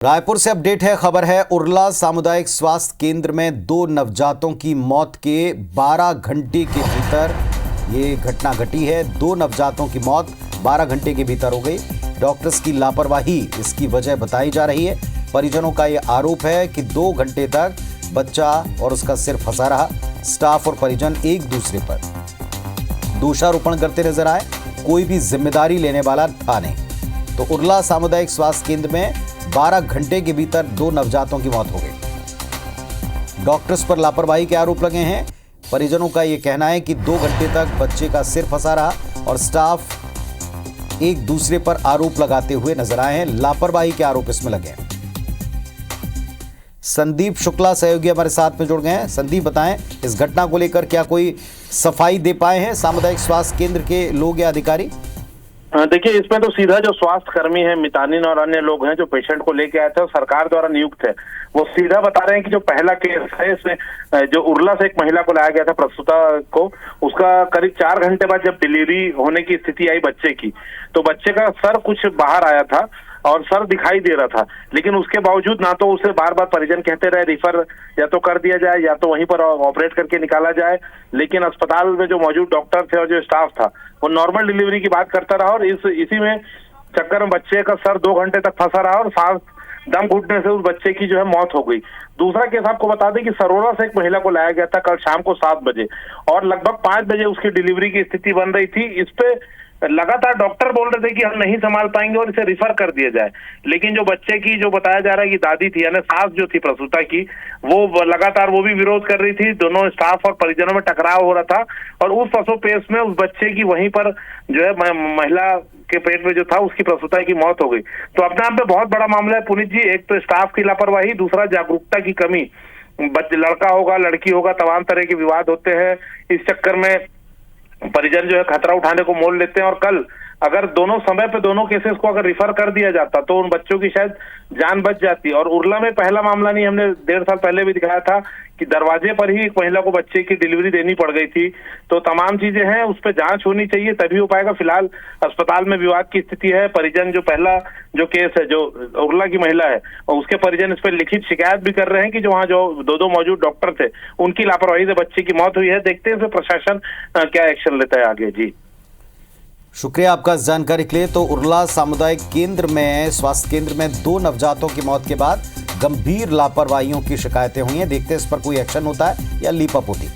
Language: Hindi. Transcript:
रायपुर से अपडेट है। खबर है उरला सामुदायिक स्वास्थ्य केंद्र में 2 नवजातों की मौत के 12 घंटे के भीतर ये घटना घटी है। 2 नवजातों की मौत 12 घंटे के भीतर हो गई। डॉक्टर्स की लापरवाही इसकी वजह बताई जा रही है। परिजनों का ये आरोप है कि 2 घंटे तक बच्चा और उसका सिर फंसा रहा। स्टाफ और परिजन एक दूसरे पर दोषारोपण करते नजर आए। कोई भी जिम्मेदारी लेने वाला था नहीं। तो उरला सामुदायिक स्वास्थ्य केंद्र में 12 घंटे के भीतर 2 नवजातों की मौत हो गई। डॉक्टर्स पर लापरवाही के आरोप लगे हैं। परिजनों का यह कहना है कि 2 घंटे तक बच्चे का सिर फंसा रहा और स्टाफ एक दूसरे पर आरोप लगाते हुए नजर आए हैं। लापरवाही के आरोप इसमें लगे हैं। संदीप शुक्ला सहयोगी हमारे साथ में जुड़ गए हैं। संदीप, बताएं इस घटना को लेकर क्या कोई सफाई दे पाए हैं सामुदायिक स्वास्थ्य केंद्र के लोग या अधिकारी? देखिए, इसमें तो सीधा जो स्वास्थ्य कर्मी है मितानिन और अन्य लोग हैं जो पेशेंट को लेके आए थे और सरकार द्वारा नियुक्त है, वो सीधा बता रहे हैं कि जो पहला केस है इसमें जो उरला से एक महिला को लाया गया था प्रसूता को, उसका करीब 4 घंटे बाद जब डिलीवरी होने की स्थिति आई बच्चे की, तो बच्चे का सर कुछ बाहर आया था और सर दिखाई दे रहा था, लेकिन उसके बावजूद ना तो उसे बार बार परिजन कहते रहे रिफर या तो कर दिया जाए या तो वहीं पर ऑपरेट करके निकाला जाए, लेकिन अस्पताल में जो मौजूद डॉक्टर थे और जो स्टाफ था वो नॉर्मल डिलीवरी की बात करता रहा और इसी में चक्कर में बच्चे का सर 2 घंटे तक फंसा रहा और सांस दम घुटने से उस बच्चे की जो है मौत हो गई। दूसरा केस आपको बता दें कि सरोरा से एक महिला को लाया गया था कल शाम को 7 बजे और लगभग 5 बजे उसकी डिलीवरी की स्थिति बन रही थी। इस पे लगातार डॉक्टर बोल रहे थे कि हम नहीं संभाल पाएंगे और इसे रिफर कर दिया जाए, लेकिन जो बच्चे की जो बताया जा रहा है कि दादी थी यानी सास जो थी प्रसूता की, वो लगातार वो भी विरोध कर रही थी। दोनों स्टाफ और परिजनों में टकराव हो रहा था और उस पसोपेश में उस बच्चे की वहीं पर जो है महिला के पेट में जो था उसकी प्रसूता की मौत हो गई। तो अपने आप में बहुत बड़ा मामला है पुनीत जी। एक तो स्टाफ की लापरवाही, दूसरा जागरूकता की कमी। लड़का होगा लड़की होगा तमाम तरह के विवाद होते हैं, इस चक्कर में परिजन जो है खतरा उठाने को मोल लेते हैं और कल अगर दोनों समय पे दोनों केसेस को अगर रिफर कर दिया जाता तो उन बच्चों की शायद जान बच जाती। और उरला में पहला मामला नहीं, हमने 1.5 साल पहले भी दिखाया था कि दरवाजे पर ही एक महिला को बच्चे की डिलीवरी देनी पड़ गई थी। तो तमाम चीजें हैं, उस पर जांच होनी चाहिए तभी हो पाएगा। फिलहाल अस्पताल में विवाद की स्थिति है। परिजन जो पहला जो केस है जो उरला की महिला है उसके परिजन इस पर लिखित शिकायत भी कर रहे हैं कि जो वहाँ जो 2 मौजूद डॉक्टर थे उनकी लापरवाही से बच्चे की मौत हुई है। देखते हैं इसमें प्रशासन क्या एक्शन लेता है आगे। जी शुक्रिया आपका इस जानकारी के लिए। तो उरला सामुदायिक केंद्र में स्वास्थ्य केंद्र में 2 नवजातों की मौत के बाद गंभीर लापरवाहियों की शिकायतें हुई हैं। देखते हैं इस पर कोई एक्शन होता है या लीपापोती।